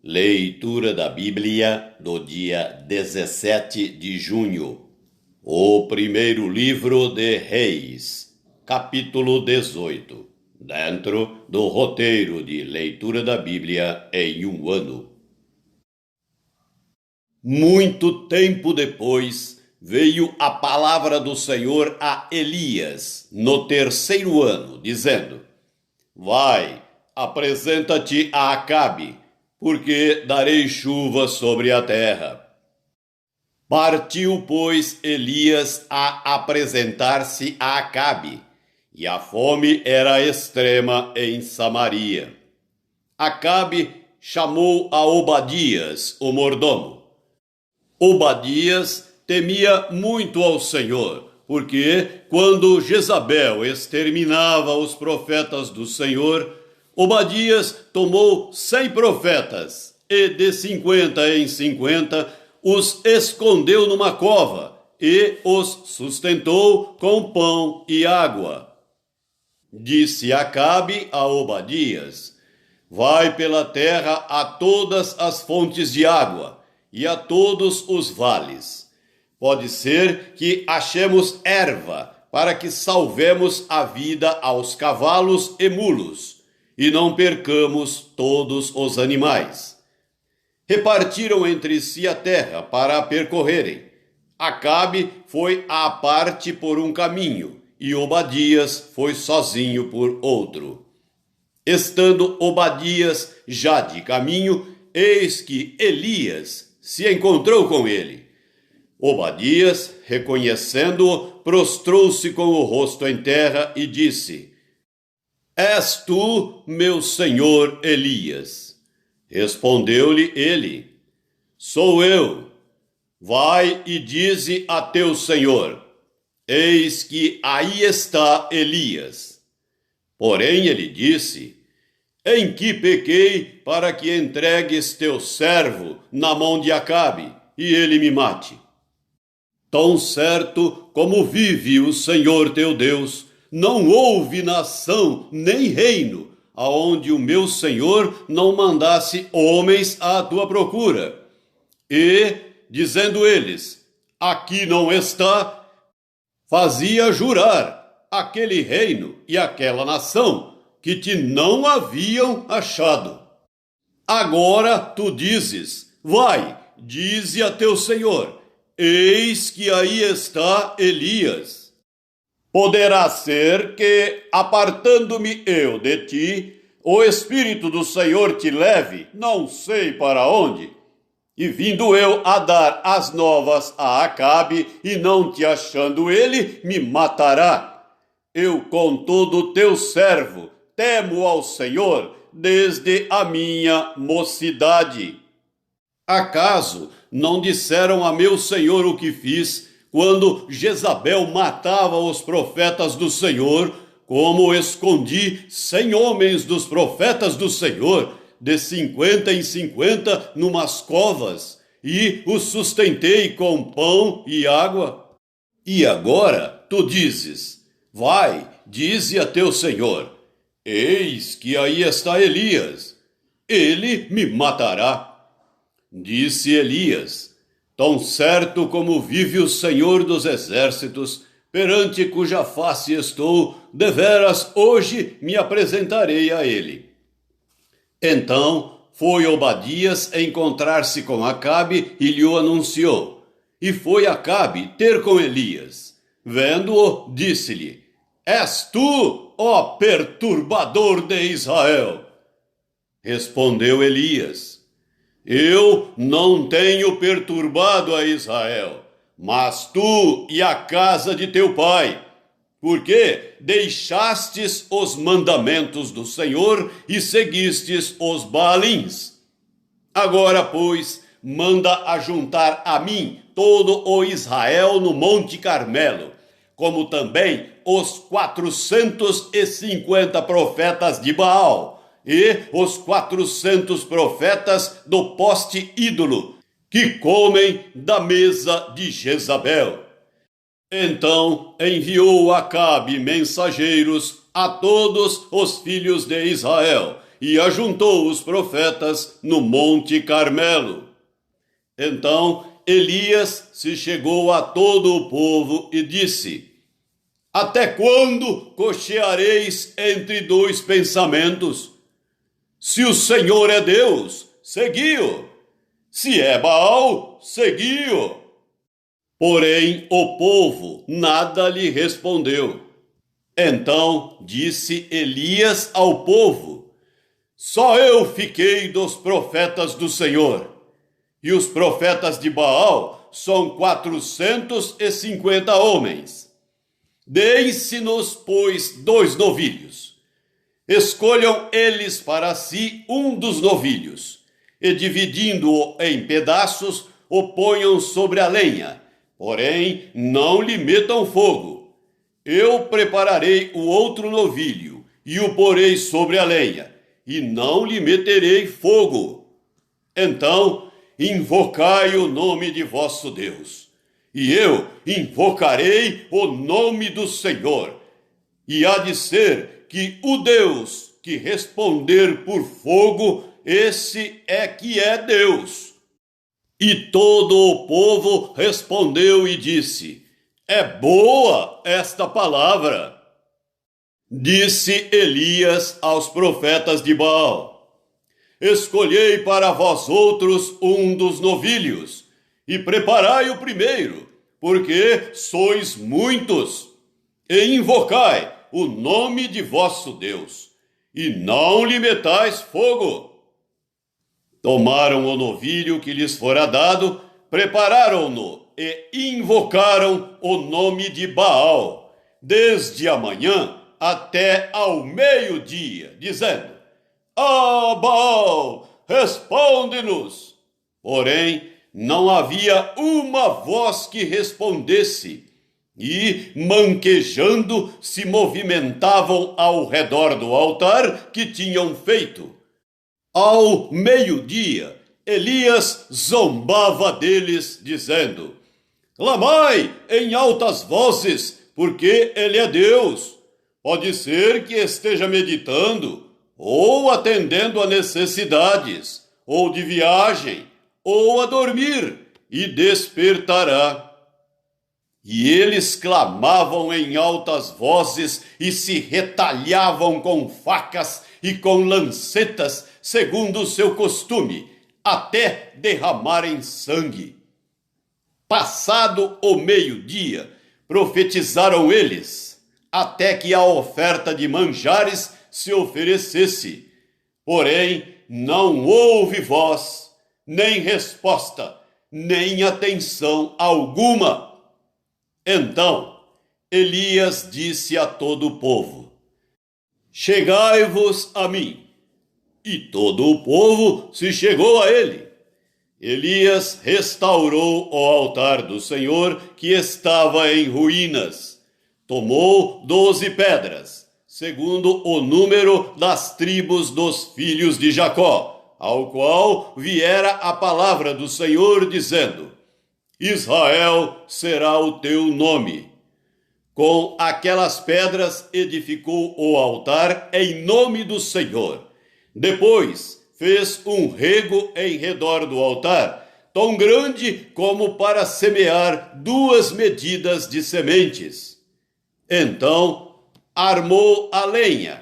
Leitura da Bíblia do dia 17 de junho. O primeiro livro de Reis, capítulo 18, dentro do roteiro de leitura da Bíblia em um ano. Muito tempo depois, veio a palavra do Senhor a Elias, no terceiro ano, dizendo: Vai, apresenta-te a Acabe, porque darei chuva sobre a terra. Partiu, pois, Elias a apresentar-se a Acabe, e a fome era extrema em Samaria. Acabe chamou a Obadias, o mordomo. Obadias temia muito ao Senhor, porque quando Jezabel exterminava os profetas do Senhor, Obadias tomou 100 profetas e de 50 em 50 os escondeu numa cova e os sustentou com pão e água. Disse Acabe a Obadias: Vai pela terra a todas as fontes de água e a todos os vales. Pode ser que achemos erva para que salvemos a vida aos cavalos e mulos e não percamos todos os animais. Repartiram entre si a terra para a percorrerem. Acabe foi à parte por um caminho e Obadias foi sozinho por outro. Estando Obadias já de caminho, eis que Elias se encontrou com ele. Obadias, reconhecendo-o, prostrou-se com o rosto em terra e disse: És tu, meu senhor Elias? Respondeu-lhe ele: Sou eu. Vai e dize a teu senhor: Eis que aí está Elias. Porém ele disse: Em que pequei para que entregues teu servo na mão de Acabe e ele me mate? Tão certo como vive o Senhor teu Deus, não houve nação nem reino aonde o meu Senhor não mandasse homens à tua procura. E, dizendo eles: Aqui não está, fazia jurar aquele reino e aquela nação que te não haviam achado. Agora tu dizes: Vai, dize a teu Senhor: Eis que aí está Elias. Poderá ser que, apartando-me eu de ti, o Espírito do Senhor te leve, não sei para onde, e vindo eu a dar as novas a Acabe, e não te achando ele, me matará. Eu, contudo, teu servo, temo ao Senhor desde a minha mocidade. Acaso não disseram a meu senhor o que fiz, quando Jezabel matava os profetas do Senhor, como escondi 100 homens dos profetas do Senhor, de 50 em 50, numas covas, e os sustentei com pão e água? E agora tu dizes: Vai, dize a teu senhor: Eis que aí está Elias. Ele me matará. Disse Elias: Tão certo como vive o Senhor dos exércitos, perante cuja face estou, deveras hoje me apresentarei a ele. Então foi Obadias encontrar-se com Acabe e lhe o anunciou. E foi Acabe ter com Elias. Vendo-o, disse-lhe: És tu, ó perturbador de Israel? Respondeu Elias: Eu não tenho perturbado a Israel, mas tu e a casa de teu pai, porque deixastes os mandamentos do Senhor e seguistes os Baalins. Agora, pois, manda ajuntar a mim todo o Israel no Monte Carmelo, como também os 450 profetas de Baal, e os 400 profetas do poste ídolo, que comem da mesa de Jezabel. Então enviou Acabe mensageiros a todos os filhos de Israel, e ajuntou os profetas no Monte Carmelo. Então Elias se chegou a todo o povo e disse: Até quando cocheareis entre dois pensamentos? Se o Senhor é Deus, segui-o. Se é Baal, segui-o. Porém, o povo nada lhe respondeu. Então disse Elias ao povo: Só eu fiquei dos profetas do Senhor, e os profetas de Baal são 450 homens. Deem-se-nos, pois, 2 novilhos. Escolham eles para si um dos novilhos, e dividindo-o em pedaços, o ponham sobre a lenha, porém não lhe metam fogo. Eu prepararei o outro novilho, e o porei sobre a lenha, e não lhe meterei fogo. Então invocai o nome de vosso Deus, e eu invocarei o nome do Senhor, e há de ser que o Deus que responder por fogo, esse é que é Deus. E todo o povo respondeu e disse: É boa esta palavra. Disse Elias aos profetas de Baal: Escolhei para vós outros um dos novilhos, e preparai o primeiro, porque sois muitos, e invocai o nome de vosso Deus, e não lhe metais fogo. Tomaram o novilho que lhes fora dado, prepararam-no e invocaram o nome de Baal, desde a manhã até ao meio-dia, dizendo: Baal, responde-nos! Porém, não havia uma voz que respondesse, e, manquejando, se movimentavam ao redor do altar que tinham feito. Ao meio-dia, Elias zombava deles, dizendo: Clamai em altas vozes, porque ele é Deus. Pode ser que esteja meditando, ou atendendo a necessidades, ou de viagem, ou a dormir, e despertará. E eles clamavam em altas vozes e se retalhavam com facas e com lancetas, segundo o seu costume, até derramarem sangue. Passado o meio-dia, profetizaram eles, até que a oferta de manjares se oferecesse. Porém, não houve voz, nem resposta, nem atenção alguma. Então Elias disse a todo o povo: Chegai-vos a mim. E todo o povo se chegou a ele. Elias restaurou o altar do Senhor, que estava em ruínas. Tomou 12 pedras, segundo o número das tribos dos filhos de Jacó, ao qual viera a palavra do Senhor, dizendo: Israel será o teu nome. Com aquelas pedras edificou o altar em nome do Senhor. Depois fez um rego em redor do altar, tão grande como para semear 2 medidas de sementes. Então armou a lenha,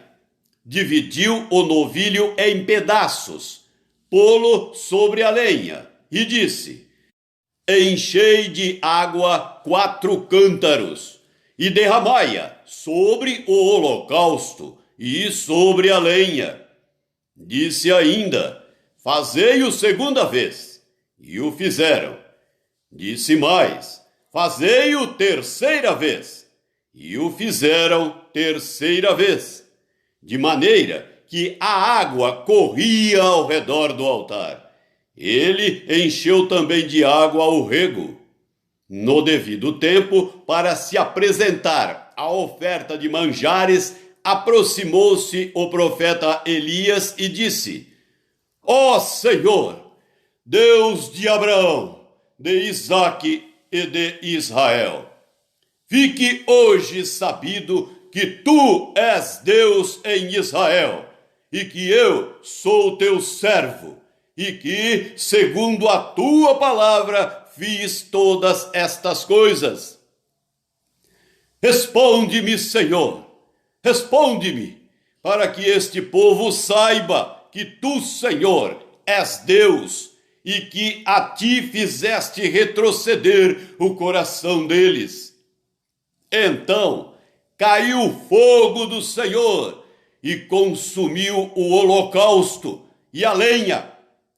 dividiu o novilho em pedaços, pô-lo sobre a lenha, e disse: Enchei de água 4 cântaros, e derramai-a sobre o holocausto e sobre a lenha. Disse ainda: Fazei-o segunda vez, e o fizeram. Disse mais: Fazei-o terceira vez, e o fizeram terceira vez, de maneira que a água corria ao redor do altar. Ele encheu também de água o rego. No devido tempo, para se apresentar a oferta de manjares, aproximou-se o profeta Elias e disse: Ó Senhor, Deus de Abraão, de Isaque e de Israel, fique hoje sabido que tu és Deus em Israel, e que eu sou teu servo, e que, segundo a tua palavra, fiz todas estas coisas. Responde-me, Senhor, responde-me, para que este povo saiba que tu, Senhor, és Deus, e que a ti fizeste retroceder o coração deles. Então caiu o fogo do Senhor e consumiu o holocausto, e a lenha,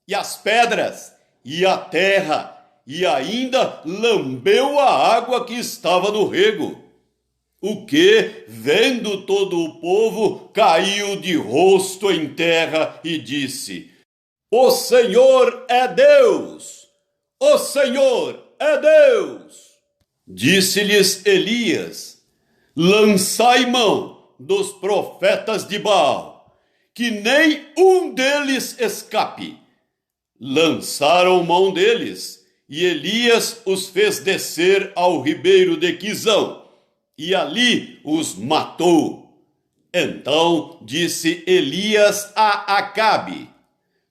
e as pedras, e a terra, e ainda lambeu a água que estava no rego. O que, vendo todo o povo, caiu de rosto em terra e disse: O Senhor é Deus! O Senhor é Deus! Disse-lhes Elias: Lançai mão dos profetas de Baal, que nem um deles escape. Lançaram mão deles, e Elias os fez descer ao ribeiro de Quizão, e ali os matou. Então disse Elias a Acabe: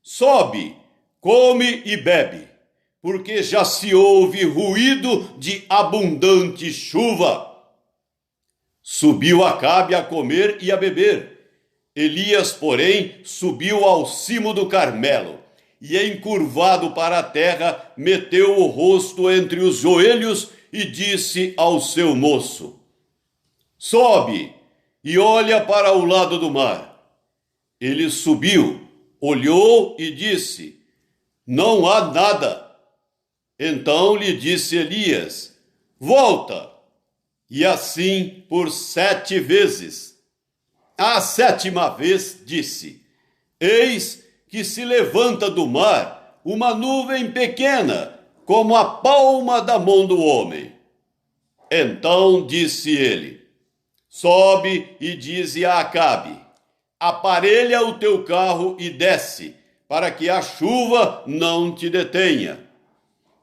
Sobe, come e bebe, porque já se ouve ruído de abundante chuva. Subiu Acabe a comer e a beber. Elias, porém, subiu ao cimo do Carmelo, e encurvado para a terra, meteu o rosto entre os joelhos e disse ao seu moço: Sobe e olha para o lado do mar. Ele subiu, olhou e disse: Não há nada. Então lhe disse Elias: Volta. E assim por 7 vezes. A 7ª vez disse: Eis que se levanta do mar uma nuvem pequena, como a palma da mão do homem. Então disse ele: Sobe e dize a Acabe: Aparelha o teu carro e desce, para que a chuva não te detenha.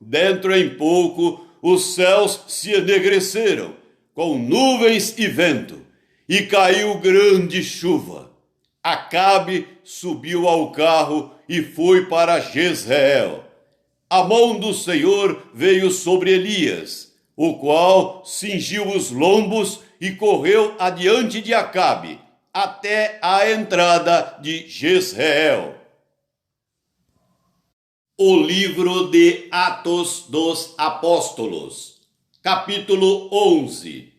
Dentro em pouco os céus se enegreceram, com nuvens e vento, e caiu grande chuva. Acabe subiu ao carro e foi para Jezreel. A mão do Senhor veio sobre Elias, o qual cingiu os lombos e correu adiante de Acabe, até a entrada de Jezreel. O livro de Atos dos Apóstolos, capítulo 11.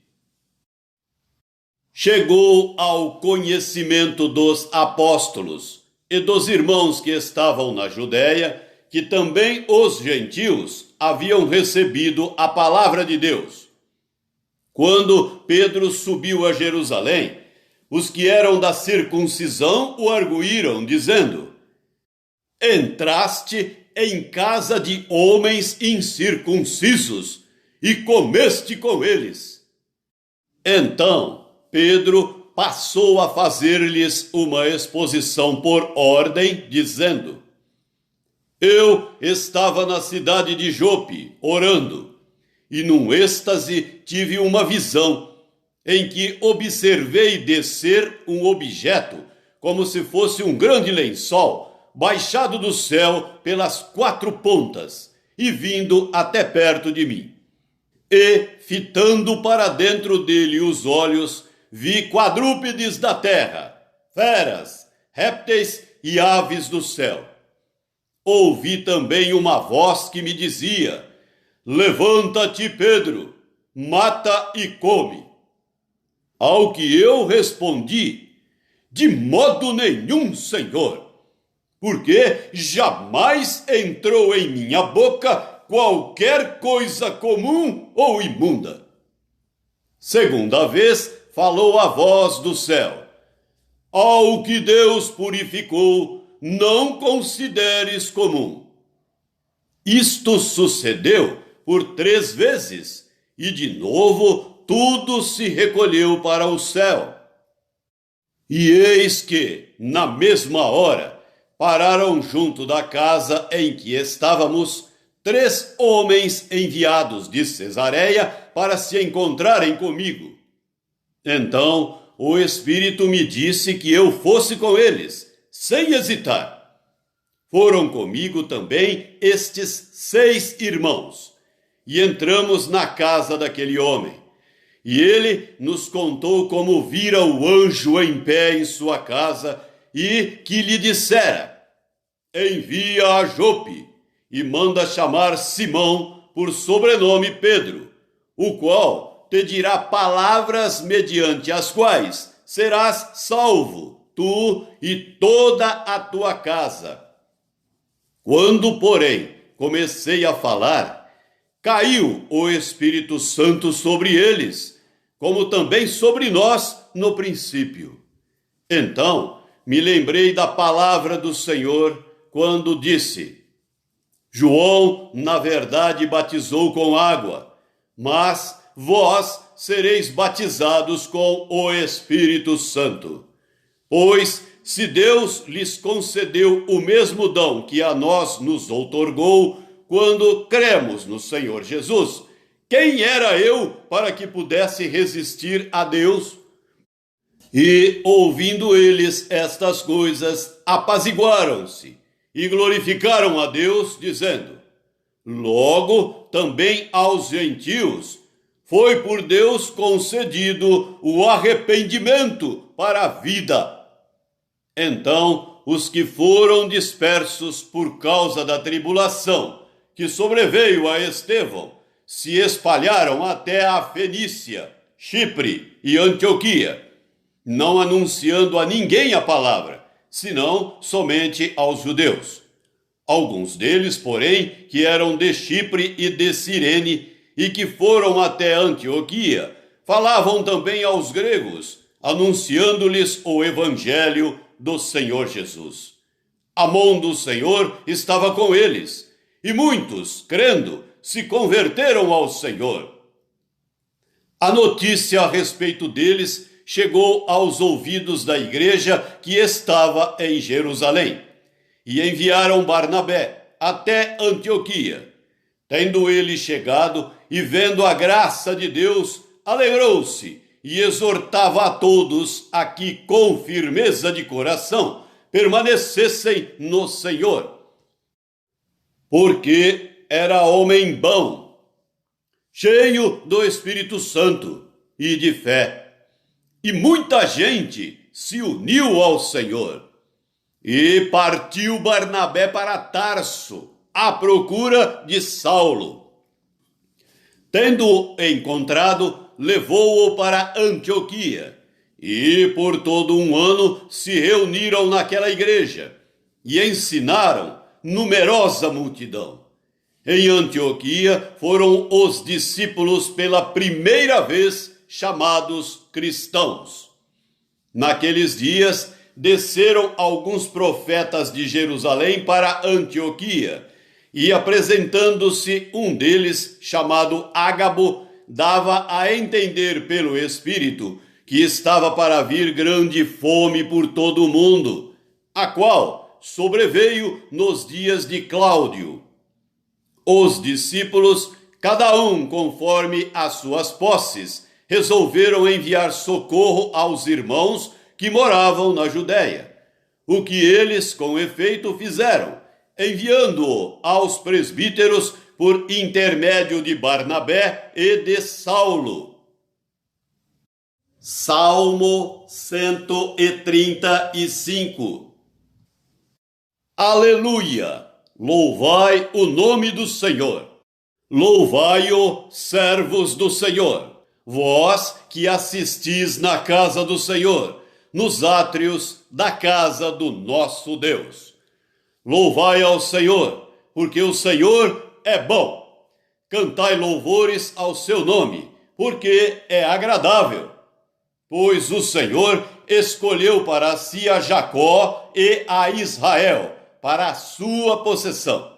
Chegou ao conhecimento dos apóstolos e dos irmãos que estavam na Judéia, que também os gentios haviam recebido a palavra de Deus. Quando Pedro subiu a Jerusalém, os que eram da circuncisão o arguíram, dizendo: Entraste em casa de homens incircuncisos e comeste com eles. Então Pedro passou a fazer-lhes uma exposição por ordem, dizendo: Eu estava na cidade de Jope, orando, e num êxtase tive uma visão, em que observei descer um objeto, como se fosse um grande lençol, baixado do céu pelas 4 pontas, e vindo até perto de mim. E, fitando para dentro dele os olhos, vi quadrúpedes da terra, feras, répteis e aves do céu. Ouvi também uma voz que me dizia: Levanta-te, Pedro, mata e come. Ao que eu respondi: De modo nenhum, Senhor, porque jamais entrou em minha boca qualquer coisa comum ou imunda. Segunda vez falou a voz do céu: Ao que Deus purificou, não consideres comum. Isto sucedeu por 3 vezes, e de novo tudo se recolheu para o céu. E eis que, na mesma hora, pararam junto da casa em que estávamos 3 homens enviados de Cesareia para se encontrarem comigo. Então o Espírito me disse que eu fosse com eles, sem hesitar. Foram comigo também estes 6 irmãos, e entramos na casa daquele homem. E ele nos contou como vira o anjo em pé em sua casa e que lhe dissera: envia a Jope e manda chamar Simão, por sobrenome Pedro, o qual te dirá palavras mediante as quais serás salvo, tu e toda a tua casa. Quando, porém, comecei a falar, caiu o Espírito Santo sobre eles, como também sobre nós no princípio. Então me lembrei da palavra do Senhor quando disse: João, na verdade, batizou com água, mas vós sereis batizados com o Espírito Santo. Pois, se Deus lhes concedeu o mesmo dom que a nós nos outorgou quando cremos no Senhor Jesus, quem era eu para que pudesse resistir a Deus? E, ouvindo eles estas coisas, apaziguaram-se e glorificaram a Deus, dizendo: logo também aos gentios foi por Deus concedido o arrependimento para a vida. Então os que foram dispersos por causa da tribulação que sobreveio a Estevão se espalharam até a Fenícia, Chipre e Antioquia, não anunciando a ninguém a palavra, senão somente aos judeus. Alguns deles, porém, que eram de Chipre e de Cirene e que foram até Antioquia, falavam também aos gregos, anunciando-lhes o evangelho do Senhor Jesus. A mão do Senhor estava com eles, e muitos, crendo, se converteram ao Senhor. A notícia a respeito deles chegou aos ouvidos da igreja que estava em Jerusalém, e enviaram Barnabé até Antioquia. Tendo ele chegado e vendo a graça de Deus, alegrou-se e exortava a todos a que, com firmeza de coração, permanecessem no Senhor. Porque era homem bom, cheio do Espírito Santo e de fé, e muita gente se uniu ao Senhor. E partiu Barnabé para Tarso, à procura de Saulo. Tendo-o encontrado, levou-o para Antioquia, e por todo um ano se reuniram naquela igreja, e ensinaram numerosa multidão. Em Antioquia foram os discípulos pela primeira vez chamados cristãos. Naqueles dias desceram alguns profetas de Jerusalém para Antioquia, e apresentando-se um deles, chamado Ágabo, dava a entender pelo Espírito que estava para vir grande fome por todo o mundo, a qual sobreveio nos dias de Cláudio. Os discípulos, cada um conforme as suas posses, resolveram enviar socorro aos irmãos que moravam na Judéia, o que eles, com efeito, fizeram, enviando-o aos presbíteros por intermédio de Barnabé e de Saulo. Salmo 135. Aleluia! Louvai o nome do Senhor. Louvai-o, servos do Senhor, vós que assistis na casa do Senhor, nos átrios da casa do nosso Deus. Louvai ao Senhor, porque o Senhor é bom. Cantai louvores ao seu nome, porque é agradável. Pois o Senhor escolheu para si a Jacó e a Israel, para a sua possessão.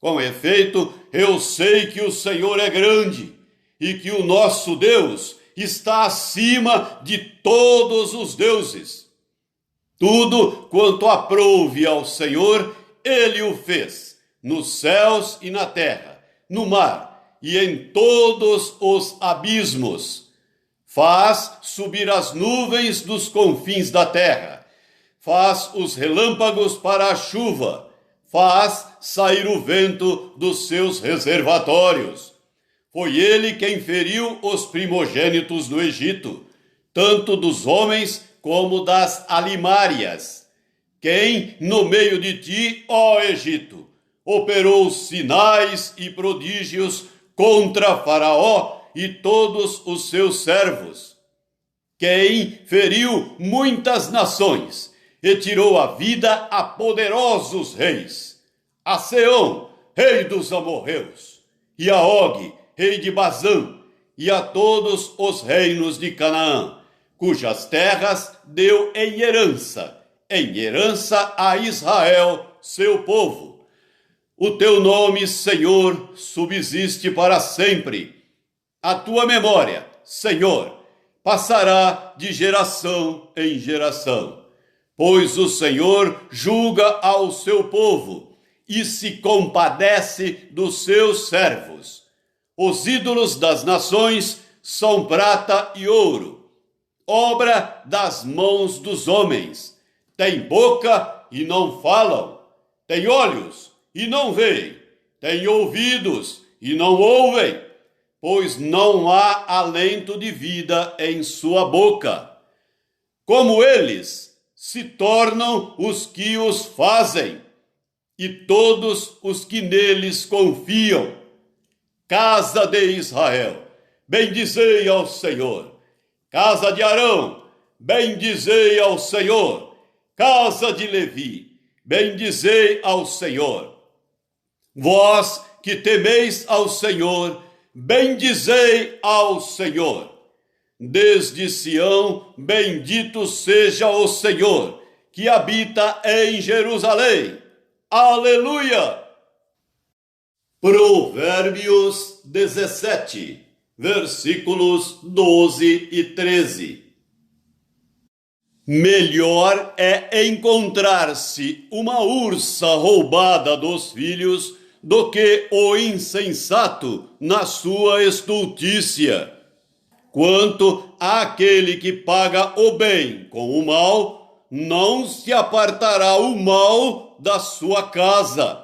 Com efeito, eu sei que o Senhor é grande, e que o nosso Deus está acima de todos os deuses. Tudo quanto aprouve ao Senhor, ele o fez, nos céus e na terra, no mar e em todos os abismos. Faz subir as nuvens dos confins da terra, faz os relâmpagos para a chuva, faz sair o vento dos seus reservatórios. Foi ele quem feriu os primogênitos do Egito, tanto dos homens como das alimárias. Quem no meio de ti, ó Egito, operou sinais e prodígios contra Faraó e todos os seus servos. Quem feriu muitas nações e tirou a vida a poderosos reis, a Seom, rei dos amorreus, e a Og, rei de Bazã, e a todos os reinos de Canaã, cujas terras deu em herança a Israel, seu povo. O teu nome, Senhor, subsiste para sempre. A tua memória, Senhor, passará de geração em geração, pois o Senhor julga ao seu povo e se compadece dos seus servos. Os ídolos das nações são prata e ouro, obra das mãos dos homens. Tem boca e não falam, tem olhos e não veem, tem ouvidos e não ouvem, pois não há alento de vida em sua boca. Como eles se tornam os que os fazem, e todos os que neles confiam. Casa de Israel, bendizei ao Senhor. Casa de Arão, bendizei ao Senhor. Casa de Levi, bendizei ao Senhor. Vós que temeis ao Senhor, bendizei ao Senhor. Desde Sião, bendito seja o Senhor, que habita em Jerusalém. Aleluia! Provérbios 17, versículos 12 e 13. Melhor é encontrar-se uma ursa roubada dos filhos do que o insensato na sua estultícia. Quanto àquele que paga o bem com o mal, não se apartará o mal da sua casa.